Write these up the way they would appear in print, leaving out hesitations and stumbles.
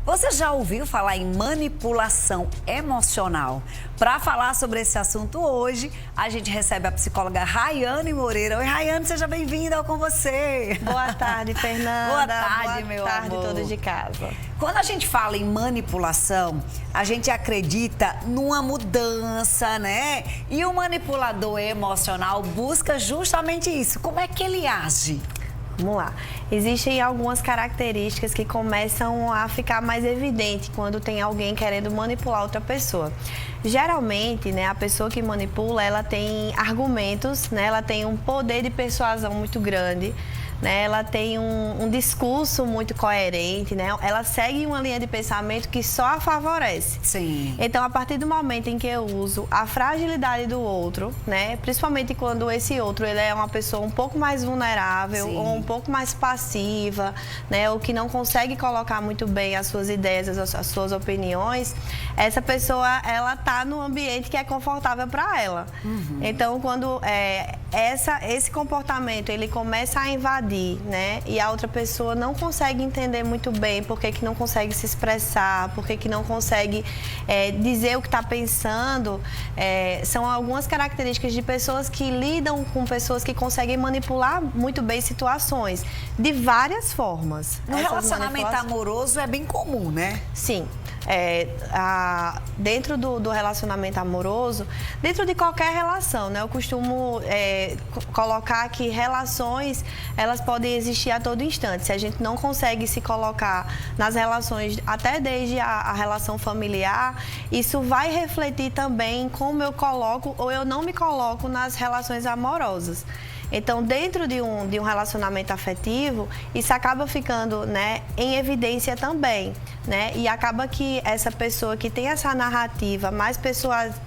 Você já ouviu falar em manipulação emocional? Para falar sobre esse assunto hoje, a gente recebe a psicóloga Rayane Moreira. Oi, Rayane, seja bem-vinda com você. Boa tarde, Fernanda. Boa tarde, meu amor. Boa tarde, todos de casa. Quando a gente fala em manipulação, a gente acredita numa mudança, né? E o manipulador emocional busca justamente isso. Como é que ele age? Vamos lá. Existem algumas características que começam a ficar mais evidente quando tem alguém querendo manipular outra pessoa. Geralmente, né, a pessoa que manipula, ela tem argumentos, né, ela tem um poder de persuasão muito grande, né, ela tem um discurso muito coerente, né, ela segue uma linha de pensamento que só a favorece. Sim. Então, a partir do momento em que eu uso a fragilidade do outro, né, principalmente quando esse outro ele é uma pessoa um pouco mais vulnerável, sim, ou um pouco mais passiva, né, ou que não consegue colocar muito bem as suas ideias, as suas opiniões, essa pessoa, ela tá no ambiente que é confortável para ela. Uhum. Então, quando esse comportamento ele começa a invadir, né, e a outra pessoa não consegue entender muito bem por que não consegue se expressar, por que não consegue dizer o que está pensando, são algumas características de pessoas que lidam com pessoas que conseguem manipular muito bem situações, de várias formas. No relacionamento amoroso é bem comum, né? Sim. Dentro do relacionamento amoroso, dentro de qualquer relação, né? Eu costumo colocar que relações, elas podem existir a todo instante. Se a gente não consegue se colocar nas relações, até desde a relação familiar, isso vai refletir também em como eu coloco ou eu não me coloco nas relações amorosas. Então, dentro de um relacionamento afetivo, isso acaba ficando, né, em evidência também, né? E acaba que essa pessoa que tem essa narrativa mais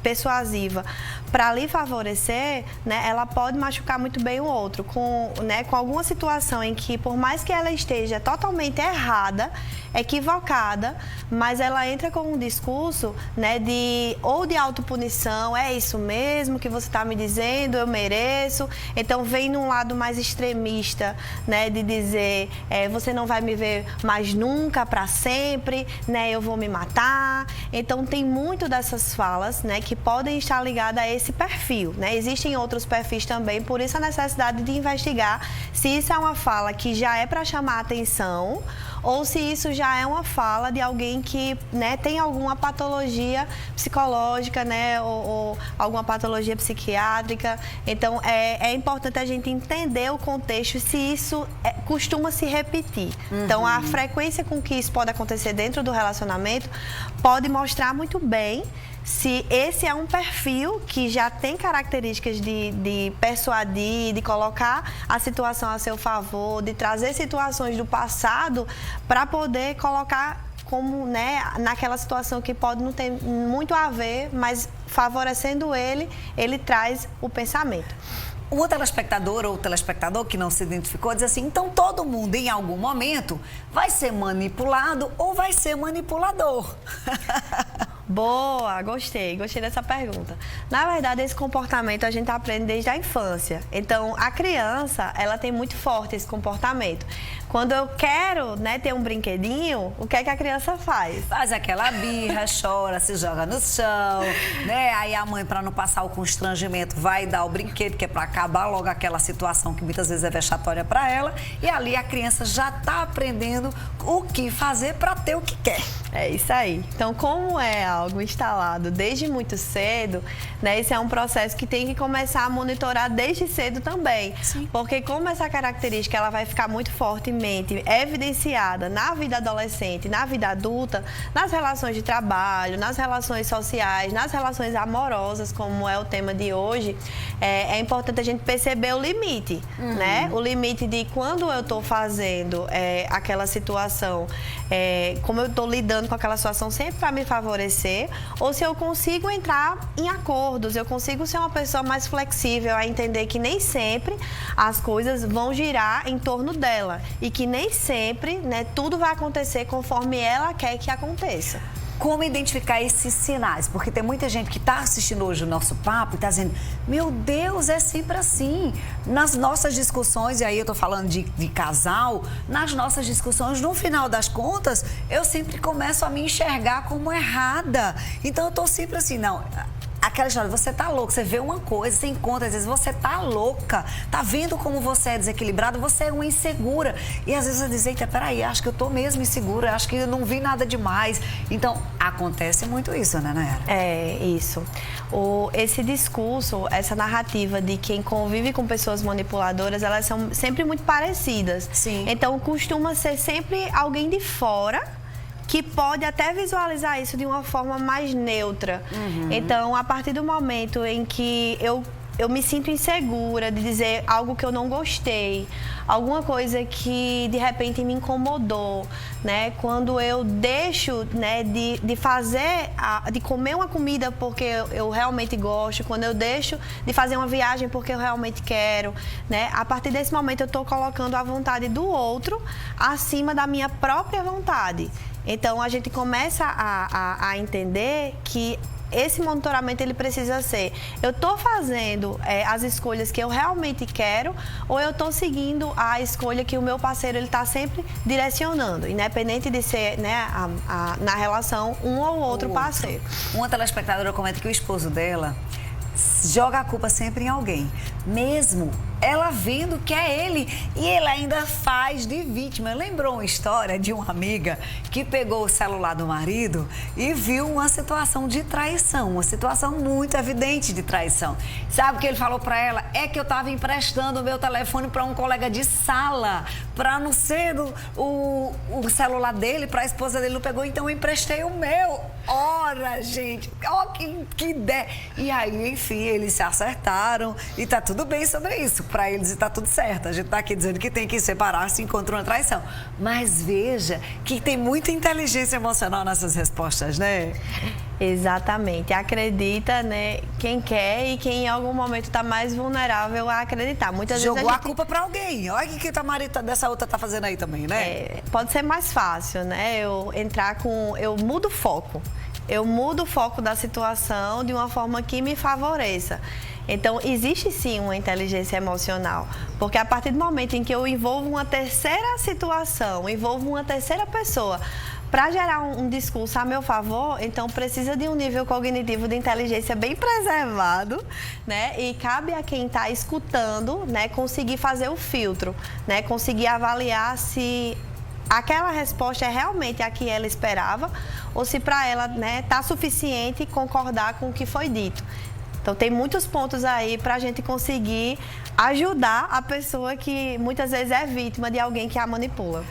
persuasiva para lhe favorecer, né, ela pode machucar muito bem o outro, com alguma situação em que, por mais que ela esteja totalmente errada, equivocada, mas ela entra com um discurso, né, de autopunição, é isso mesmo que você está me dizendo, eu mereço. Então vem num lado mais extremista, né, de dizer você não vai me ver mais nunca, para sempre, né, eu vou me matar. Então tem muito dessas falas, né, que podem estar ligadas a esse perfil, né? Existem outros perfis também, por isso a necessidade de investigar se isso é uma fala que já é para chamar atenção ou se isso já é uma fala de alguém que, né, tem alguma patologia psicológica, né, ou alguma patologia psiquiátrica. Então, é importante a gente entender o contexto, se isso costuma se repetir. Uhum. Então, a frequência com que isso pode acontecer dentro do relacionamento pode mostrar muito bem se esse é um perfil que já tem características de persuadir, de colocar a situação a seu favor, de trazer situações do passado para poder colocar como, né, naquela situação que pode não ter muito a ver, mas favorecendo ele traz o pensamento. Uma telespectadora ou telespectador que não se identificou diz assim, então todo mundo em algum momento vai ser manipulado ou vai ser manipulador? Boa, gostei dessa pergunta. Na verdade, esse comportamento a gente aprende desde a infância. Então, a criança, ela tem muito forte esse comportamento. Quando eu quero, né, ter um brinquedinho, o que é que a criança faz? Faz aquela birra, chora, se joga no chão, né? Aí a mãe, para não passar o constrangimento, vai dar o brinquedo, que é para acabar logo aquela situação que muitas vezes é vexatória para ela. E ali a criança já está aprendendo o que fazer para ter o que quer. É isso aí. Então, como é algo instalado desde muito cedo, né, esse é um processo que tem que começar a monitorar desde cedo também. Sim. Porque como essa característica ela vai ficar muito fortemente evidenciada na vida adolescente, na vida adulta, nas relações de trabalho, nas relações sociais, nas relações amorosas, como é o tema de hoje, é importante a gente perceber o limite, né? O limite de quando eu estou fazendo aquela situação, como eu estou lidando com aquela situação sempre para me favorecer, ou se eu consigo entrar em acordos, eu consigo ser uma pessoa mais flexível a entender que nem sempre as coisas vão girar em torno dela e que nem sempre, né, tudo vai acontecer conforme ela quer que aconteça. Como identificar esses sinais? Porque tem muita gente que está assistindo hoje o nosso papo e está dizendo, meu Deus, é sempre assim. Nas nossas discussões, e aí eu estou falando de casal, nas nossas discussões, no final das contas, eu sempre começo a me enxergar como errada. Então eu estou sempre assim, não... Aquela história, você tá louco, você vê uma coisa, você encontra, às vezes você tá louca, tá vendo como você é desequilibrado, você é uma insegura. E às vezes você diz, eita, peraí, acho que eu tô mesmo insegura, acho que eu não vi nada demais. Então, acontece muito isso, né, Nayara? É, isso. Esse discurso, essa narrativa de quem convive com pessoas manipuladoras, elas são sempre muito parecidas. Sim. Então, costuma ser sempre alguém de fora que pode até visualizar isso de uma forma mais neutra. Então, a partir do momento em que eu me sinto insegura de dizer algo que eu não gostei, alguma coisa que de repente me incomodou, né? Quando eu deixo, né, de fazer, de comer uma comida porque eu realmente gosto, quando eu deixo de fazer uma viagem porque eu realmente quero, né? A partir desse momento eu estou colocando a vontade do outro acima da minha própria vontade. Então, a gente começa a entender que esse monitoramento ele precisa ser, eu estou fazendo as escolhas que eu realmente quero ou eu estou seguindo a escolha que o meu parceiro está sempre direcionando, independente de ser, né, na relação um ou outro parceiro. Uma telespectadora comenta que o esposo dela joga a culpa sempre em alguém, mesmo ela vendo que é ele, e ele ainda faz de vítima. Lembrou uma história de uma amiga que pegou o celular do marido e viu uma situação de traição, uma situação muito evidente de traição. Sabe o que ele falou para ela? É que eu estava emprestando o meu telefone para um colega de sala, para não ser o celular dele, para a esposa dele não pegou, então eu emprestei o meu. Ora, gente, ó, que ideia. E aí, enfim, eles se acertaram e tá tudo bem sobre isso. Para eles está tudo certo. A gente está aqui dizendo que tem que separar se encontra uma traição. Mas veja que tem muita inteligência emocional nessas respostas, né? Exatamente. Acredita, né, quem quer e quem em algum momento está mais vulnerável a acreditar. Muitas Jogou vezes a culpa para alguém. Olha o que o marido dessa outra tá fazendo aí também, né? Pode ser mais fácil, né? Eu mudo o foco. Eu mudo o foco da situação de uma forma que me favoreça. Então, existe sim uma inteligência emocional, porque a partir do momento em que eu envolvo uma terceira situação, envolvo uma terceira pessoa, para gerar um discurso a meu favor, então precisa de um nível cognitivo de inteligência bem preservado, né? E cabe a quem está escutando, né, conseguir fazer o filtro, né? Conseguir avaliar se aquela resposta é realmente a que ela esperava ou se para ela, né, tá suficiente concordar com o que foi dito. Então, tem muitos pontos aí para a gente conseguir ajudar a pessoa que muitas vezes é vítima de alguém que a manipula.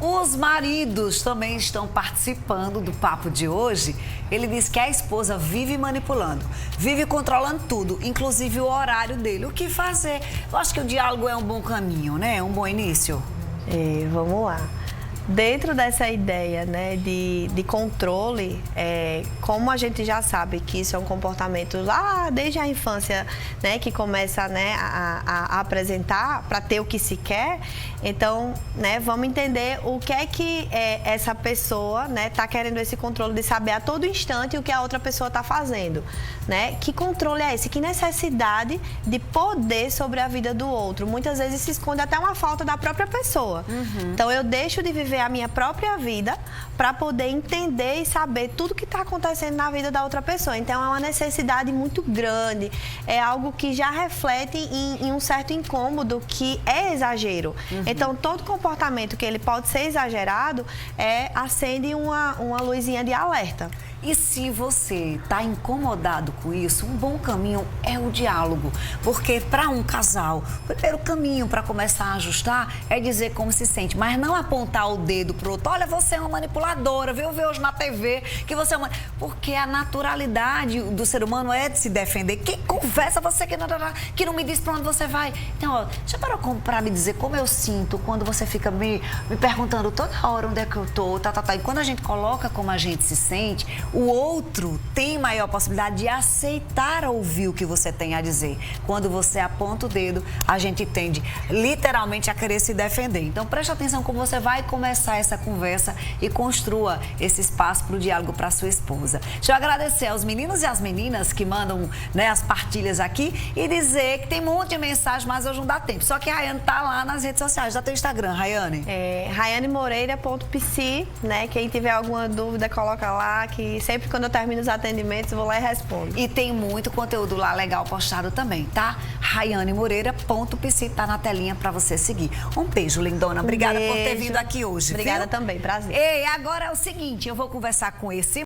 Os maridos também estão participando do papo de hoje. Ele diz que a esposa vive manipulando, vive controlando tudo, inclusive o horário dele. O que fazer? Eu acho que o diálogo é um bom caminho, né? É um bom início. Vamos lá. Dentro dessa ideia, né, de controle, como a gente já sabe que isso é um comportamento lá desde a infância, né, que começa, né, a apresentar para ter o que se quer, então, né, vamos entender o que é que essa pessoa, né, está querendo esse controle de saber a todo instante o que a outra pessoa está fazendo, né? Que controle é esse? Que necessidade de poder sobre a vida do outro? Muitas vezes se esconde até uma falta da própria pessoa. Então, eu deixo de viver a minha própria vida para poder entender e saber tudo que está acontecendo na vida da outra pessoa. Então, é uma necessidade muito grande, é algo que já reflete em um certo incômodo que é exagero. Então, todo comportamento que ele pode ser exagerado acende uma luzinha de alerta. E se você está incomodado com isso, um bom caminho é o diálogo. Porque para um casal, o primeiro caminho para começar a ajustar é dizer como se sente, mas não apontar o dedo pro outro. Olha, você é uma manipuladora, viu? Vê hoje na TV que você é uma... Porque a naturalidade do ser humano é de se defender. Quem conversa você que não me diz para onde você vai? Então, ó, já parou para me dizer como eu sinto quando você fica me perguntando toda hora onde é que eu tô, E quando a gente coloca como a gente se sente, o outro tem maior possibilidade de aceitar ouvir o que você tem a dizer. Quando você aponta o dedo, a gente tende literalmente a querer se defender. Então preste atenção como você vai começar essa conversa e construa esse espaço para o diálogo para sua esposa. Deixa eu agradecer aos meninos e às meninas que mandam, né, as partilhas aqui e dizer que tem um monte de mensagem, mas hoje não dá tempo. Só que a Rayane tá lá nas redes sociais. Dá teu Instagram, Rayane. RayaneMoreira.psi, né? Quem tiver alguma dúvida, coloca lá, que sempre quando eu termino os atendimentos, eu vou lá e respondo. E tem muito conteúdo lá legal postado também, tá? RayaneMoreira.psi, tá na telinha para você seguir. Um beijo, lindona. Obrigada por ter vindo aqui hoje. Obrigada viu? também, prazer. Ei, agora é o seguinte, eu vou conversar com esse